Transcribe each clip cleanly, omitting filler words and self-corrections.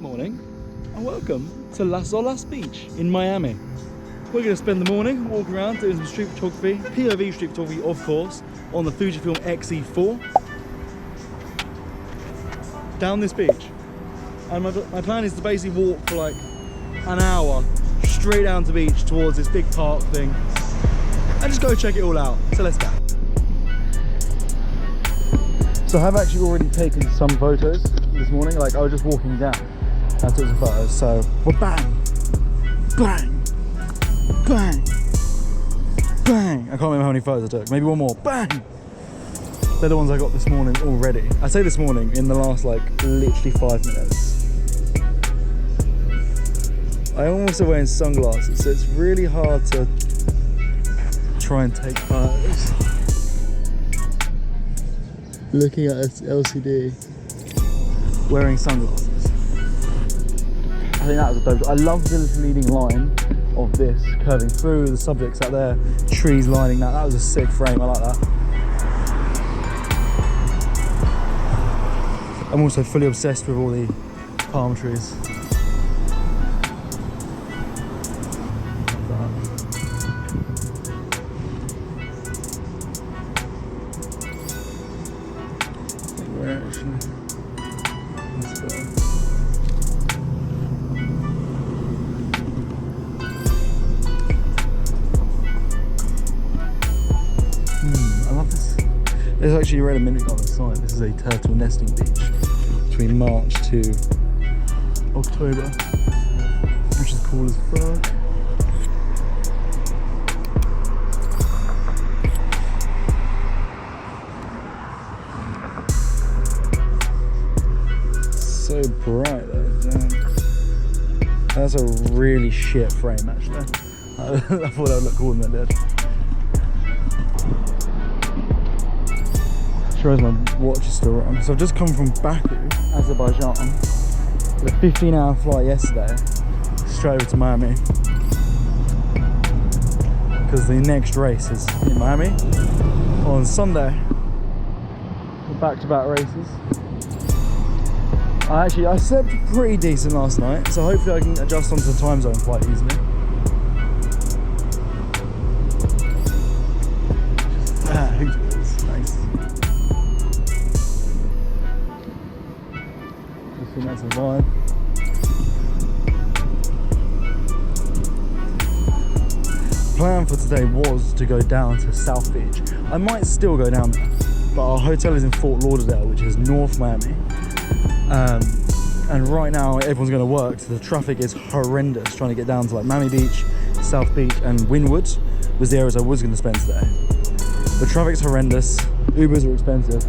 morning and welcome to Las Olas Beach in Miami. We're going to spend the morning walking around doing some street photography, POV street photography of course, on the Fujifilm X-E4 down this beach. And my plan is to basically walk for like an hour straight down to the beach towards this big park thing and just go check it all out. So let's go. So I have actually already taken some photos this morning. Like I was just walking down and I took some photos. So we're bang, bang, bang, bang. I can't remember how many photos I took. Maybe one more. Bang. They're the ones I got this morning already. I say this morning in the last like literally 5 minutes. I'm also wearing sunglasses, so it's really hard to try and take photos. Looking at this LCD, wearing sunglasses. I think that was a dope shot. I love the leading line of this curving through, the subjects out there, trees lining that. That was a sick frame, I like that. I'm also fully obsessed with all the palm trees. There's actually a red minute on the side. This is a turtle nesting beach between March to October, which is cool as fuck. So bright though, damn. That's a really shit frame actually. I thought that would look cooler than it did. As my watch is still wrong. So I've just come from Baku, Azerbaijan, with a 15-hour flight yesterday, straight over to Miami. Because the next race is in Miami on Sunday. Back-to-back races. I slept pretty decent last night, so hopefully I can adjust onto the time zone quite easily. Nice. I think that's a vibe. Plan for today was to go down to South Beach. I might still go down there, but our hotel is in Fort Lauderdale, which is North Miami. And right now everyone's going to work, so the traffic is horrendous trying to get down to like Miami Beach, South Beach and Wynwood was the areas I was going to spend today. The traffic's horrendous, Ubers are expensive.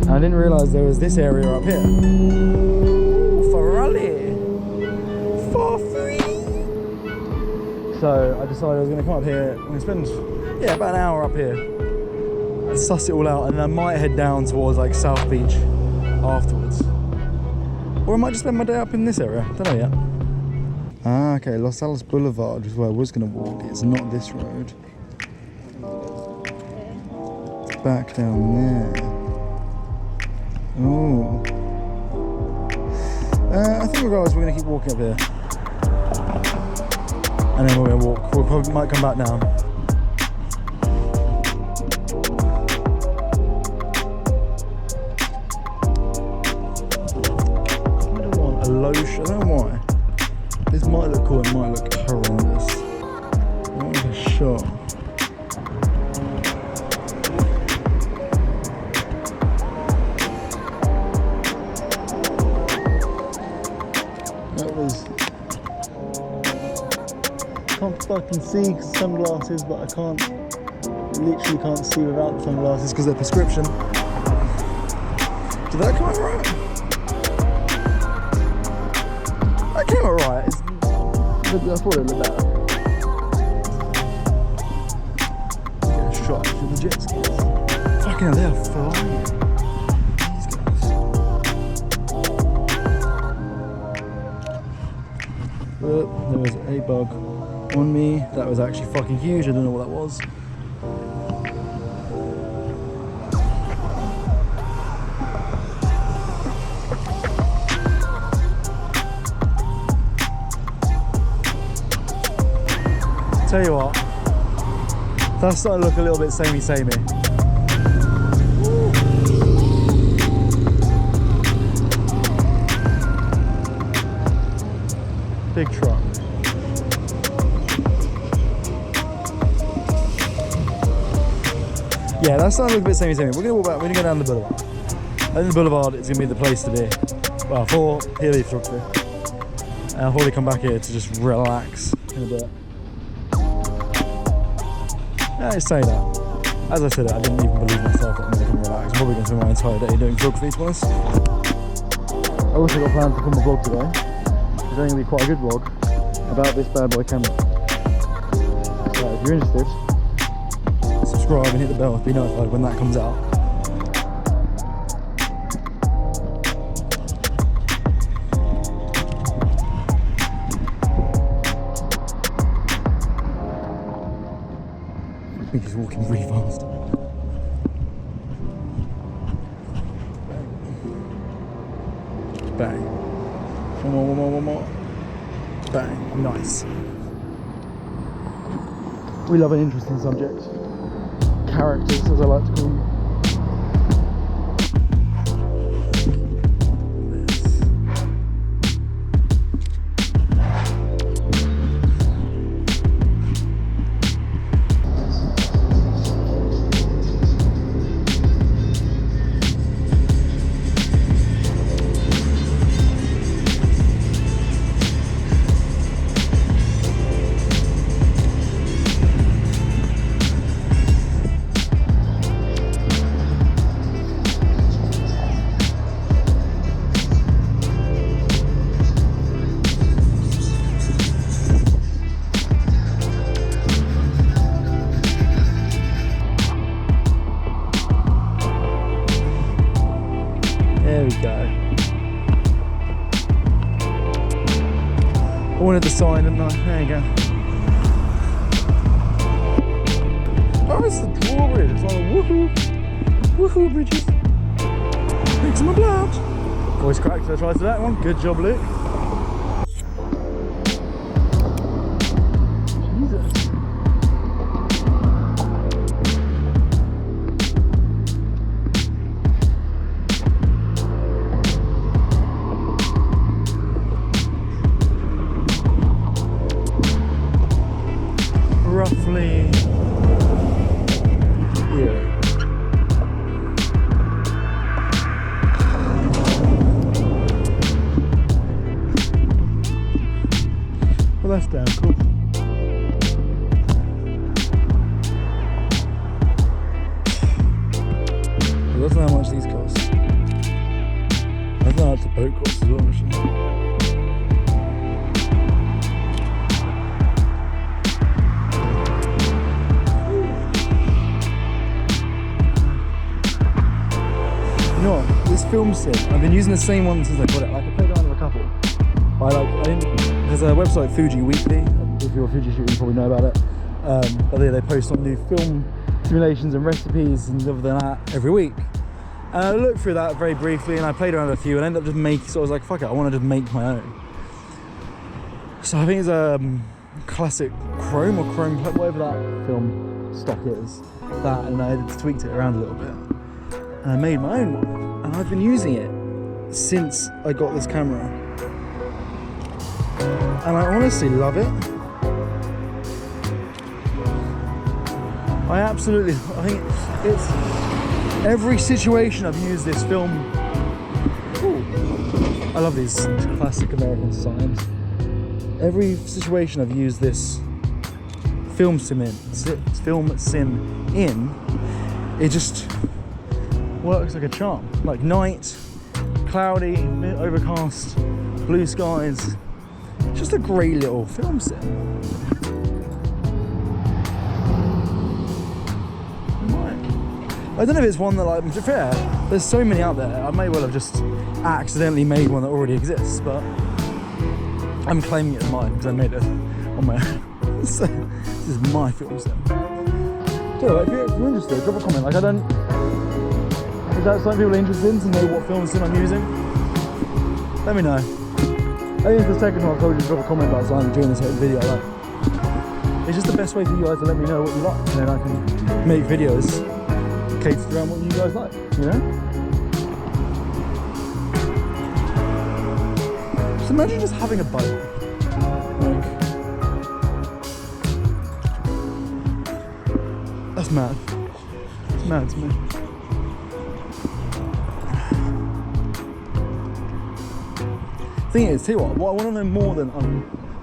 I didn't realise there was this area up here. Ooh, Ferrari! For free! So I decided I was going to come up here. I'm going to spend, about an hour up here. And suss it all out, and then I might head down towards like South Beach afterwards. Or I might just spend my day up in this area. Don't know yet. Ah, okay, Los Alamos Boulevard is where I was going to walk. It's not this road. It's back down there. Oh. I think regardless, we're going to keep walking up here. And then we're going to walk. We probably might come back down. I don't want a low shot. I don't know why. This might look cool, it might look horrendous. I want a shot. Can't fucking see sunglasses, but I literally can't see without the sunglasses because they're prescription. Did that come out right? That came out right. I thought it looked better. Let's get a shot of the jet skis. Fucking hell, they are flying. These guys. There was a bug on me that was actually fucking huge. I don't know what that was. Tell you what, that's starting to look a little bit samey. Big truck. Yeah, that's starting to look a bit samey. We're gonna walk back, we're gonna go down the boulevard. I think the boulevard is gonna be the place to be. Well, for PLE photography. And I'll probably come back here to just relax in a bit. Yeah, I say that. As I said it, I didn't even believe myself that I can relax. I'm probably going to spend my entire day doing photography, to be honest. I also got plans to film a vlog today. It's going to be quite a good vlog about this bad boy camera. So if you're interested, subscribe and hit the bell to be notified when that comes out. I think he's walking really fast. Bang. One more. Bang. Nice. We love an interesting subject. Characters, as I like to call them. There we go. I wanted the sign, didn't I? There you go. Oh, it's the drawbridge. It's like a woohoo bridges. Thanks my blood. Voice cracked, so I tried to that one. Good job, Luke. Jesus. Roughly here. Well, that's damn cool. I don't know how much these cost. I don't know how much the boat costs as well, actually. You know what? This film sim, I've been using the same one since I got it. Like, I played around with a couple. There's a website, Fuji Weekly. If you're a Fuji shooter, you probably know about it. But they post on new film simulations and recipes and other than that every week. And I looked through that very briefly and I played around with a few and ended up just making, so I was like, fuck it, I want to just make my own. So I think it's a classic chrome or chrome, whatever that film stock is. That, and I tweaked it around a little bit. And I made my own one. And I've been using it since I got this camera. And I honestly love it. I think it's every situation I've used this film. Ooh, I love these classic American signs. Every situation I've used this film sim in, it just works like a charm. Like night, cloudy, overcast, blue skies. Just a great little film sim. I don't know if it's one that, like, to be fair, there's so many out there. I may well have just accidentally made one that already exists, but I'm claiming it as mine because I made it on my own. So this is my film sim. So if you're interested, drop a comment. Like, is that something people are interested in, to know what film sim I'm using? Let me know. I think it's the second one I've told you to drop a comment about something during this whole video. Like, it's just the best way for you guys to let me know what you like, and then I can make videos catered around what you guys like, you know? Just imagine just having a boat. Like, that's mad. It's mad to me. Thing is, tell you what I want to know more than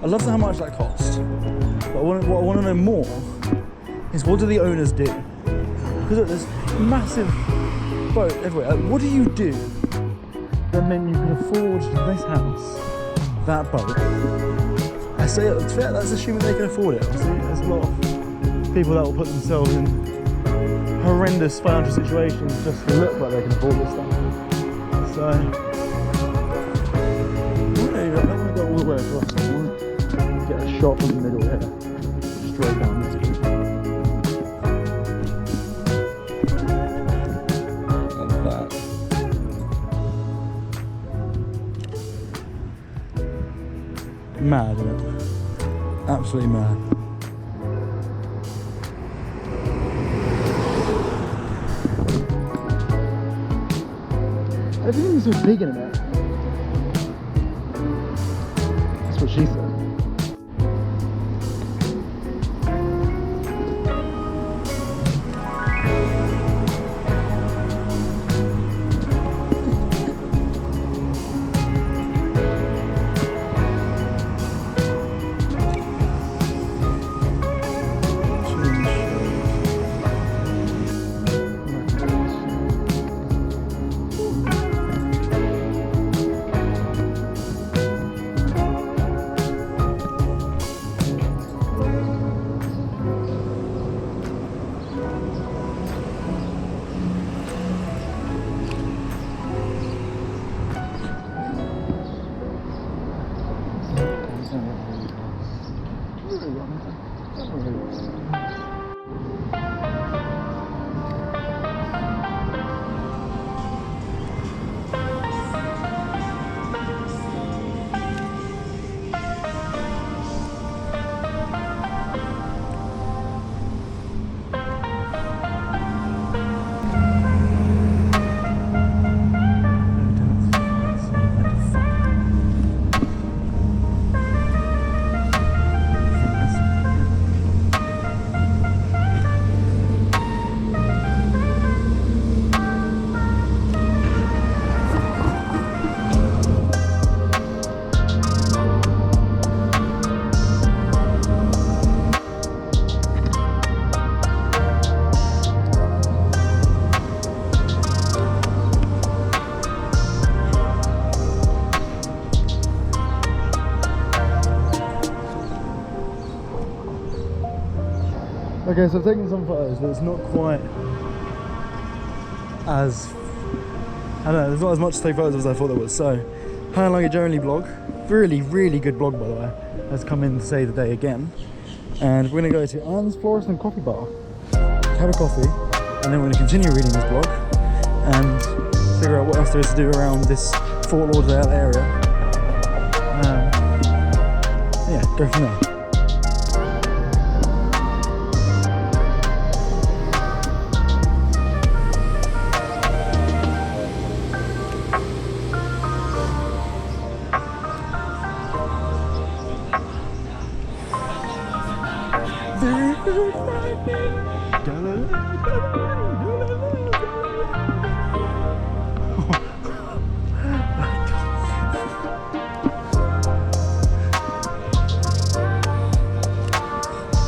I'd love to know how much that cost, but what I want to know more is what do the owners do? Because look, there's massive boat everywhere. Like, what do you do that meant you can afford this house, that boat? I say it's fair. That's assuming they can afford it. I see there's a lot of people that will put themselves in horrendous financial situations just to look like they can afford this stuff. So. I don't want to go all the way across. I want to get a shot from the middle here, straight down this way. Like that. Mad, isn't it? Absolutely mad. Everything's so big in America. That's what she said. Okay, so I've taken some photos, but it's not quite as, I don't know, there's not as much to take photos as I thought there was. So, How Long a Journey blog, really, really good blog by the way, has come in to save the day again. And we're going to go to Anne's Florist and Coffee Bar, have a coffee, and then we're going to continue reading this blog and figure out what else there is to do around this Fort Lauderdale area. Yeah, go from there.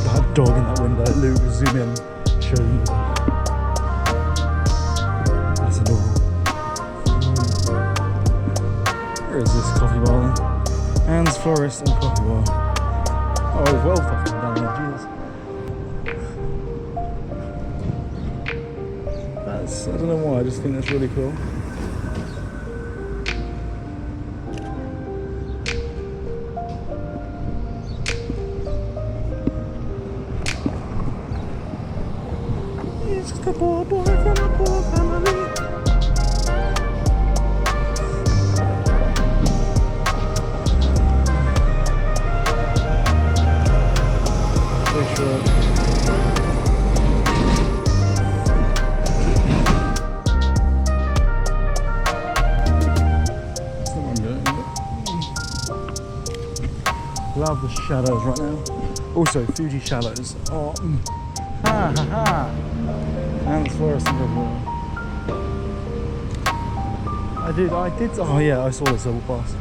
That dog in that window, Luke, zoom in, show you. That's adorable. Where is this coffee bar then? Anne's Florist and Coffee Bar. Oh, it's well fucking down there, Jesus. I don't know why, I just think that's really cool. It's just a poor boy from a poor family. Love the shadows right now. Also, Fuji shallows. Oh, ha ha ha. And it's fluorescent everywhere. I did, oh yeah, I saw this little pass.